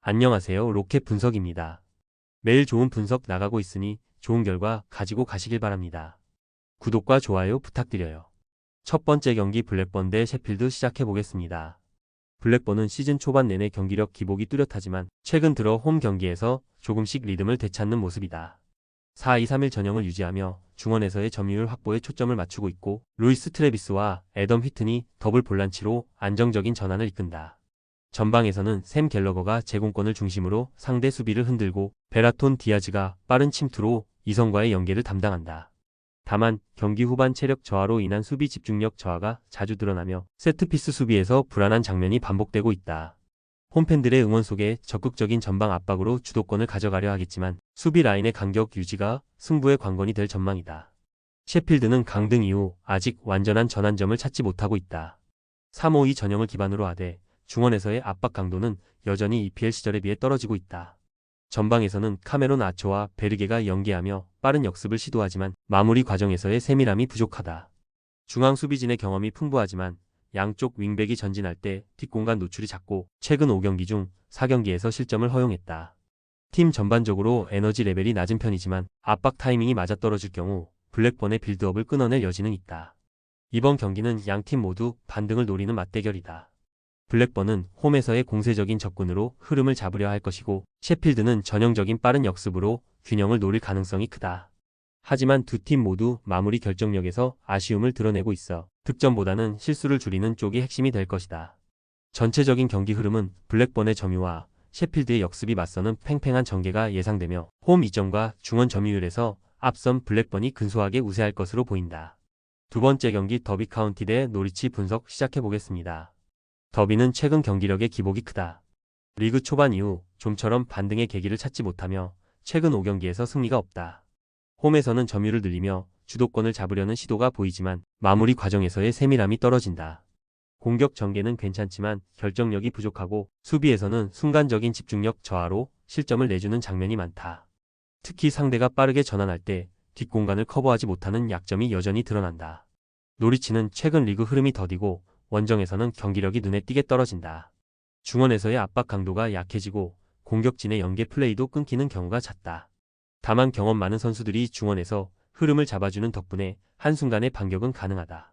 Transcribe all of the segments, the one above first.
안녕하세요. 로켓 분석입니다. 매일 좋은 분석 나가고 있으니 좋은 결과 가지고 가시길 바랍니다. 구독과 좋아요 부탁드려요. 첫 번째 경기 블랙번 대 셰필드 시작해 보겠습니다. 블랙번은 시즌 초반 내내 경기력 기복이 뚜렷하지만 최근 들어 홈 경기에서 조금씩 리듬을 되찾는 모습이다. 4-2-3-1 전형을 유지하며 중원에서의 점유율 확보에 초점을 맞추고 있고 루이스 트래비스와 애덤 휘튼이 더블 볼란치로 안정적인 전환을 이끈다. 전방에서는 샘 갤러거가 제공권을 중심으로 상대 수비를 흔들고 베라톤 디아즈가 빠른 침투로 이성과의 연계를 담당한다. 다만 경기 후반 체력 저하로 인한 수비 집중력 저하가 자주 드러나며 세트피스 수비에서 불안한 장면이 반복되고 있다. 홈팬들의 응원 속에 적극적인 전방 압박으로 주도권을 가져가려 하겠지만 수비 라인의 간격 유지가 승부의 관건이 될 전망이다. 셰필드는 강등 이후 아직 완전한 전환점을 찾지 못하고 있다. 3-5-2 전형을 기반으로 하되 중원에서의 압박 강도는 여전히 EPL 시절에 비해 떨어지고 있다. 전방에서는 카메론 아초와 베르게가 연계하며 빠른 역습을 시도하지만 마무리 과정에서의 세밀함이 부족하다. 중앙 수비진의 경험이 풍부하지만 양쪽 윙백이 전진할 때 뒷공간 노출이 작고 최근 5경기 중 4경기에서 실점을 허용했다. 팀 전반적으로 에너지 레벨이 낮은 편이지만 압박 타이밍이 맞아떨어질 경우 블랙번의 빌드업을 끊어낼 여지는 있다. 이번 경기는 양팀 모두 반등을 노리는 맞대결이다. 블랙번은 홈에서의 공세적인 접근으로 흐름을 잡으려 할 것이고 셰필드는 전형적인 빠른 역습으로 균형을 노릴 가능성이 크다. 하지만 두 팀 모두 마무리 결정력에서 아쉬움을 드러내고 있어 득점보다는 실수를 줄이는 쪽이 핵심이 될 것이다. 전체적인 경기 흐름은 블랙번의 점유와 셰필드의 역습이 맞서는 팽팽한 전개가 예상되며 홈 이점과 중원 점유율에서 앞선 블랙번이 근소하게 우세할 것으로 보인다. 두 번째 경기 더비 카운티 대 노리치 분석 시작해보겠습니다. 더비는 최근 경기력의 기복이 크다. 리그 초반 이후 좀처럼 반등의 계기를 찾지 못하며 최근 5경기에서 승리가 없다. 홈에서는 점유를 늘리며 주도권을 잡으려는 시도가 보이지만 마무리 과정에서의 세밀함이 떨어진다. 공격 전개는 괜찮지만 결정력이 부족하고 수비에서는 순간적인 집중력 저하로 실점을 내주는 장면이 많다. 특히 상대가 빠르게 전환할 때 뒷공간을 커버하지 못하는 약점이 여전히 드러난다. 노리치는 최근 리그 흐름이 더디고 원정에서는 경기력이 눈에 띄게 떨어진다. 중원에서의 압박 강도가 약해지고 공격진의 연계 플레이도 끊기는 경우가 잦다. 다만 경험 많은 선수들이 중원에서 흐름을 잡아주는 덕분에 한순간의 반격은 가능하다.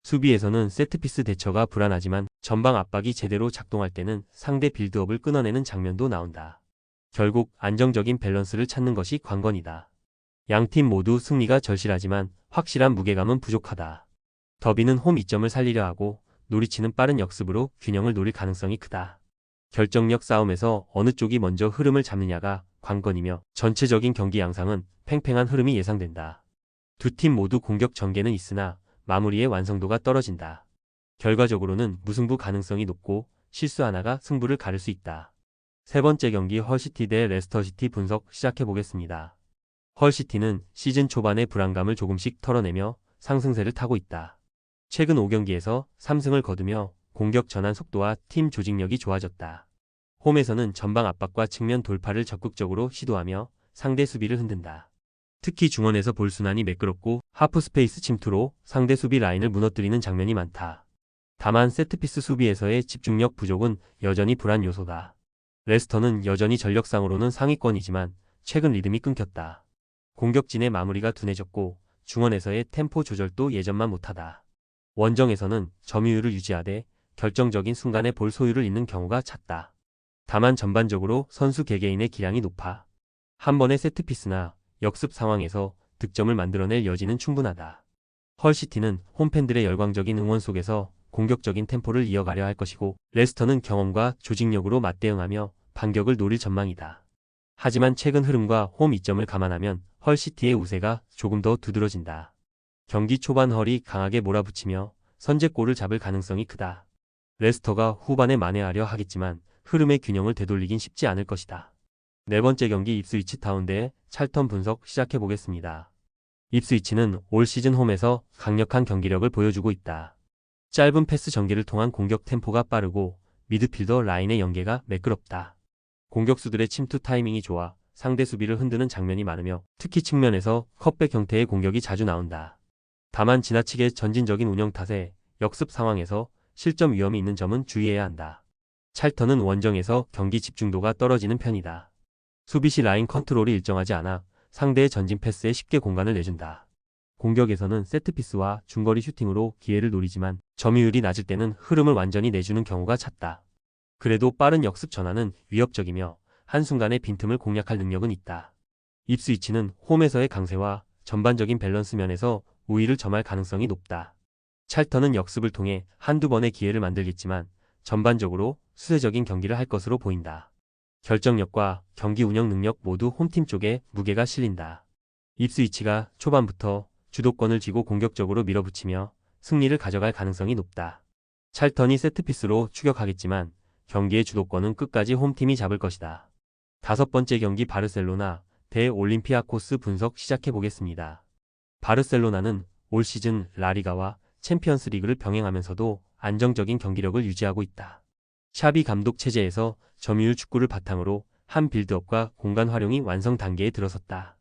수비에서는 세트피스 대처가 불안하지만 전방 압박이 제대로 작동할 때는 상대 빌드업을 끊어내는 장면도 나온다. 결국 안정적인 밸런스를 찾는 것이 관건이다. 양팀 모두 승리가 절실하지만 확실한 무게감은 부족하다. 더비는 홈 이점을 살리려 하고 노리치는 빠른 역습으로 균형을 노릴 가능성이 크다. 결정력 싸움에서 어느 쪽이 먼저 흐름을 잡느냐가 관건이며 전체적인 경기 양상은 팽팽한 흐름이 예상된다. 두 팀 모두 공격 전개는 있으나 마무리의 완성도가 떨어진다. 결과적으로는 무승부 가능성이 높고 실수 하나가 승부를 가를 수 있다. 세 번째 경기 헐시티 대 레스터시티 분석 시작해보겠습니다. 헐시티는 시즌 초반의 불안감을 조금씩 털어내며 상승세를 타고 있다. 최근 5경기에서 3승을 거두며 공격 전환 속도와 팀 조직력이 좋아졌다. 홈에서는 전방 압박과 측면 돌파를 적극적으로 시도하며 상대 수비를 흔든다. 특히 중원에서 볼 순환이 매끄럽고 하프 스페이스 침투로 상대 수비 라인을 무너뜨리는 장면이 많다. 다만 세트피스 수비에서의 집중력 부족은 여전히 불안 요소다. 레스터는 여전히 전력상으로는 상위권이지만 최근 리듬이 끊겼다. 공격진의 마무리가 둔해졌고 중원에서의 템포 조절도 예전만 못하다. 원정에서는 점유율을 유지하되 결정적인 순간에 볼 소유를 잇는 경우가 잦다. 다만 전반적으로 선수 개개인의 기량이 높아 한 번의 세트피스나 역습 상황에서 득점을 만들어낼 여지는 충분하다. 헐시티는 홈팬들의 열광적인 응원 속에서 공격적인 템포를 이어가려 할 것이고 레스터는 경험과 조직력으로 맞대응하며 반격을 노릴 전망이다. 하지만 최근 흐름과 홈 이점을 감안하면 헐시티의 우세가 조금 더 두드러진다. 경기 초반 헐이 강하게 몰아붙이며 선제골을 잡을 가능성이 크다. 레스터가 후반에 만회하려 하겠지만 흐름의 균형을 되돌리긴 쉽지 않을 것이다. 네 번째 경기 입스위치 타운 대 찰턴 분석 시작해보겠습니다. 입스위치는 올 시즌 홈에서 강력한 경기력을 보여주고 있다. 짧은 패스 전개를 통한 공격 템포가 빠르고 미드필더 라인의 연계가 매끄럽다. 공격수들의 침투 타이밍이 좋아 상대 수비를 흔드는 장면이 많으며 특히 측면에서 컵백 형태의 공격이 자주 나온다. 다만 지나치게 전진적인 운영 탓에 역습 상황에서 실점 위험이 있는 점은 주의해야 한다. 찰턴은 원정에서 경기 집중도가 떨어지는 편이다. 수비시 라인 컨트롤이 일정하지 않아 상대의 전진 패스에 쉽게 공간을 내준다. 공격에서는 세트피스와 중거리 슈팅으로 기회를 노리지만 점유율이 낮을 때는 흐름을 완전히 내주는 경우가 잦다. 그래도 빠른 역습 전환은 위협적이며 한순간의 빈틈을 공략할 능력은 있다. 입스위치는 홈에서의 강세와 전반적인 밸런스 면에서 우위를 점할 가능성이 높다. 찰턴은 역습을 통해 한두 번의 기회를 만들겠지만 전반적으로 수세적인 경기를 할 것으로 보인다. 결정력과 경기 운영 능력 모두 홈팀 쪽에 무게가 실린다. 입스위치가 초반부터 주도권을 쥐고 공격적으로 밀어붙이며 승리를 가져갈 가능성이 높다. 찰턴이 세트피스로 추격하겠지만 경기의 주도권은 끝까지 홈팀이 잡을 것이다. 다섯 번째 경기 바르셀로나 대 올림피아코스 분석 시작해 보겠습니다. 바르셀로나는 올 시즌 라리가와 챔피언스 리그를 병행하면서도 안정적인 경기력을 유지하고 있다. 샤비 감독 체제에서 점유율 축구를 바탕으로 한 빌드업과 공간 활용이 완성 단계에 들어섰다.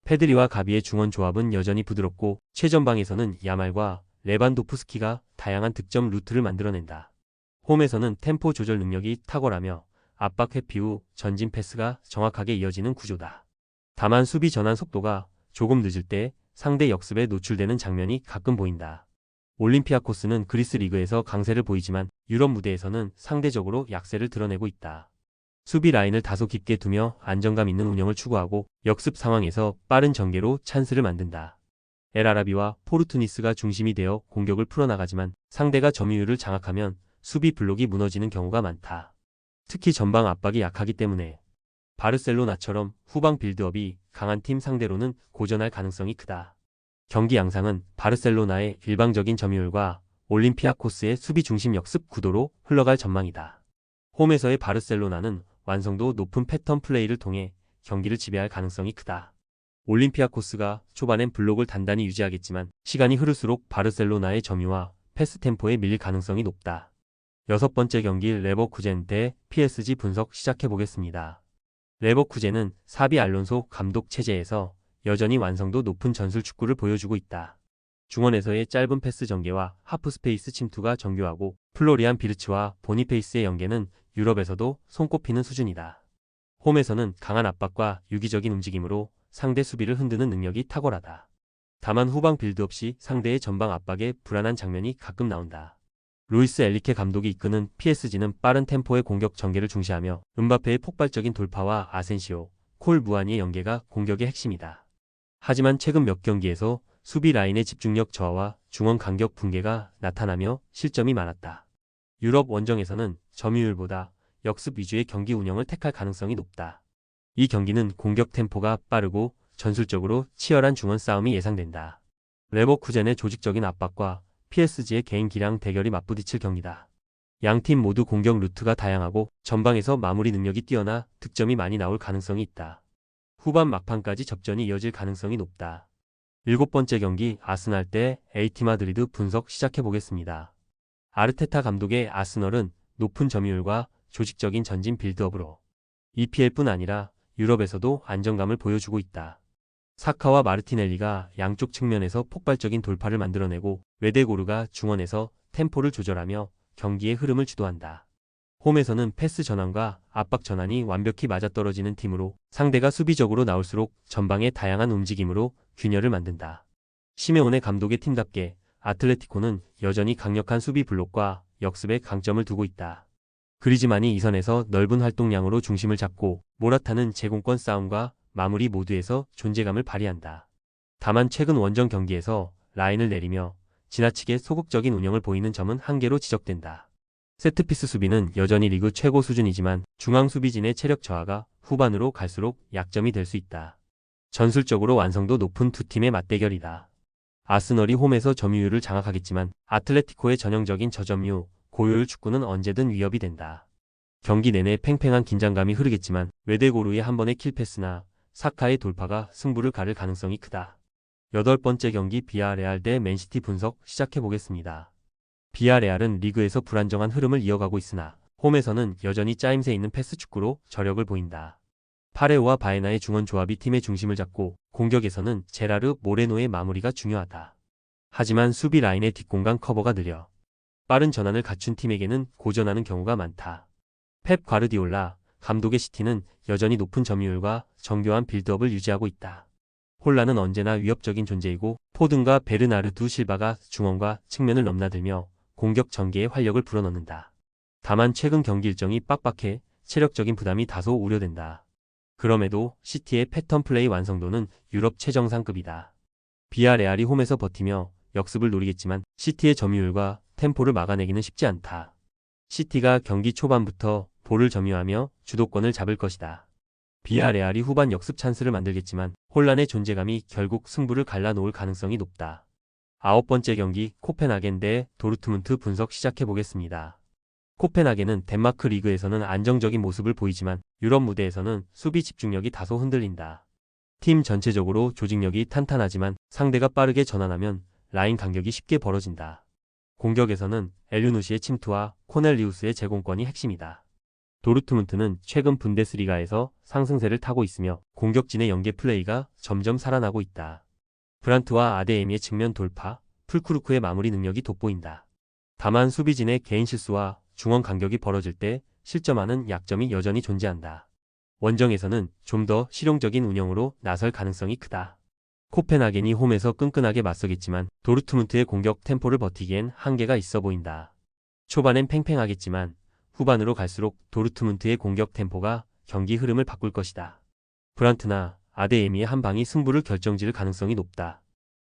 페드리와 가비의 중원 조합은 여전히 부드럽고 최전방에서는 야말과 레반도프스키가 다양한 득점 루트를 만들어낸다. 홈에서는 템포 조절 능력이 탁월하며 압박 회피 후 전진 패스가 정확하게 이어지는 구조다. 다만 수비 전환 속도가 조금 늦을 때 상대 역습에 노출되는 장면이 가끔 보인다. 올림피아코스는 그리스 리그에서 강세를 보이지만 유럽 무대에서는 상대적으로 약세를 드러내고 있다. 수비 라인을 다소 깊게 두며 안정감 있는 운영을 추구하고 역습 상황에서 빠른 전개로 찬스를 만든다. 엘아라비와 포르투니스가 중심이 되어 공격을 풀어나가지만 상대가 점유율을 장악하면 수비 블록이 무너지는 경우가 많다. 특히 전방 압박이 약하기 때문에 바르셀로나처럼 후방 빌드업이 강한 팀 상대로는 고전할 가능성이 크다. 경기 양상은 바르셀로나의 일방적인 점유율과 올림피아코스의 수비 중심 역습 구도로 흘러갈 전망이다. 홈에서의 바르셀로나는 완성도 높은 패턴 플레이를 통해 경기를 지배할 가능성이 크다. 올림피아코스가 초반엔 블록을 단단히 유지하겠지만 시간이 흐를수록 바르셀로나의 점유와 패스 템포에 밀릴 가능성이 높다. 여섯 번째 경기 레버쿠젠 대 PSG 분석 시작해 보겠습니다. 레버쿠젠은 사비 알론소 감독 체제에서 여전히 완성도 높은 전술 축구를 보여주고 있다. 중원에서의 짧은 패스 전개와 하프 스페이스 침투가 정교하고 플로리안 비르츠와 보니페이스의 연계는 유럽에서도 손꼽히는 수준이다. 홈에서는 강한 압박과 유기적인 움직임으로 상대 수비를 흔드는 능력이 탁월하다. 다만 후방 빌드업 시 상대의 전방 압박에 불안한 장면이 가끔 나온다. 루이스 엘리케 감독이 이끄는 PSG는 빠른 템포의 공격 전개를 중시하며 음바페의 폭발적인 돌파와 아센시오, 콜 무아니의 연계가 공격의 핵심이다. 하지만 최근 몇 경기에서 수비 라인의 집중력 저하와 중원 간격 붕괴가 나타나며 실점이 많았다. 유럽 원정에서는 점유율보다 역습 위주의 경기 운영을 택할 가능성이 높다. 이 경기는 공격 템포가 빠르고 전술적으로 치열한 중원 싸움이 예상된다. 레버쿠젠의 조직적인 압박과 PSG의 개인 기량 대결이 맞부딪힐 경기다. 양팀 모두 공격 루트가 다양하고 전방에서 마무리 능력이 뛰어나 득점이 많이 나올 가능성이 있다. 후반 막판까지 접전이 이어질 가능성이 높다. 일곱 번째 경기 아스날 대 AT 마드리드 분석 시작해 보겠습니다. 아르테타 감독의 아스널은 높은 점유율과 조직적인 전진 빌드업으로 EPL뿐 아니라 유럽에서도 안정감을 보여주고 있다. 사카와 마르티넬리가 양쪽 측면에서 폭발적인 돌파를 만들어내고 웨데고르가 중원에서 템포를 조절하며 경기의 흐름을 주도한다. 홈에서는 패스 전환과 압박 전환이 완벽히 맞아떨어지는 팀으로 상대가 수비적으로 나올수록 전방의 다양한 움직임으로 균열을 만든다. 시메오네 감독의 팀답게 아틀레티코는 여전히 강력한 수비 블록과 역습에 강점을 두고 있다. 그리즈만이 이선에서 넓은 활동량으로 중심을 잡고 모라타는 제공권 싸움과 마무리 모두에서 존재감을 발휘한다. 다만 최근 원정 경기에서 라인을 내리며 지나치게 소극적인 운영을 보이는 점은 한계로 지적된다. 세트피스 수비는 여전히 리그 최고 수준이지만 중앙 수비진의 체력 저하가 후반으로 갈수록 약점이 될 수 있다. 전술적으로 완성도 높은 두 팀의 맞대결이다. 아스널이 홈에서 점유율을 장악하겠지만 아틀레티코의 전형적인 저점유, 고효율 축구는 언제든 위협이 된다. 경기 내내 팽팽한 긴장감이 흐르겠지만 웨데고르의 한 번의 킬패스나 사카의 돌파가 승부를 가를 가능성이 크다. 여덟 번째 경기 비아레알 대 맨시티 분석 시작해 보겠습니다. 비아레알은 리그에서 불안정한 흐름을 이어가고 있으나 홈에서는 여전히 짜임새 있는 패스 축구로 저력을 보인다. 파레오와 바에나의 중원 조합이 팀의 중심을 잡고 공격에서는 제라르 모레노의 마무리가 중요하다. 하지만 수비 라인의 뒷공간 커버가 느려 빠른 전환을 갖춘 팀에게는 고전하는 경우가 많다. 펩 과르디올라 감독의 시티는 여전히 높은 점유율과 정교한 빌드업을 유지하고 있다. 홀란은 언제나 위협적인 존재이고 포든과 베르나르두 실바가 중원과 측면을 넘나들며 공격 전개에 활력을 불어넣는다. 다만 최근 경기 일정이 빡빡해 체력적인 부담이 다소 우려된다. 그럼에도 시티의 패턴 플레이 완성도는 유럽 최정상급이다. 비아레알이 홈에서 버티며 역습을 노리겠지만 시티의 점유율과 템포를 막아내기는 쉽지 않다. 시티가 경기 초반부터 볼을 점유하며 주도권을 잡을 것이다. 비아레알이 후반 역습 찬스를 만들겠지만 혼란의 존재감이 결국 승부를 갈라놓을 가능성이 높다. 9번째 경기 코펜하겐 대 도르트문트 분석 시작해보겠습니다. 코펜하겐은 덴마크 리그에서는 안정적인 모습을 보이지만 유럽 무대에서는 수비 집중력이 다소 흔들린다. 팀 전체적으로 조직력이 탄탄하지만 상대가 빠르게 전환하면 라인 간격이 쉽게 벌어진다. 공격에서는 엘류누시의 침투와 코넬리우스의 제공권이 핵심이다. 도르트문트는 최근 분데스리가에서 상승세를 타고 있으며 공격진의 연계 플레이가 점점 살아나고 있다. 브란트와 아데에미의 측면 돌파, 풀크루크의 마무리 능력이 돋보인다. 다만 수비진의 개인 실수와 중원 간격이 벌어질 때 실점하는 약점이 여전히 존재한다. 원정에서는 좀 더 실용적인 운영으로 나설 가능성이 크다. 코펜하겐이 홈에서 끈끈하게 맞서겠지만 도르트문트의 공격 템포를 버티기엔 한계가 있어 보인다. 초반엔 팽팽하겠지만 후반으로 갈수록 도르트문트의 공격 템포가 경기 흐름을 바꿀 것이다. 브란트나 아데에미의 한 방이 승부를 결정지을 가능성이 높다.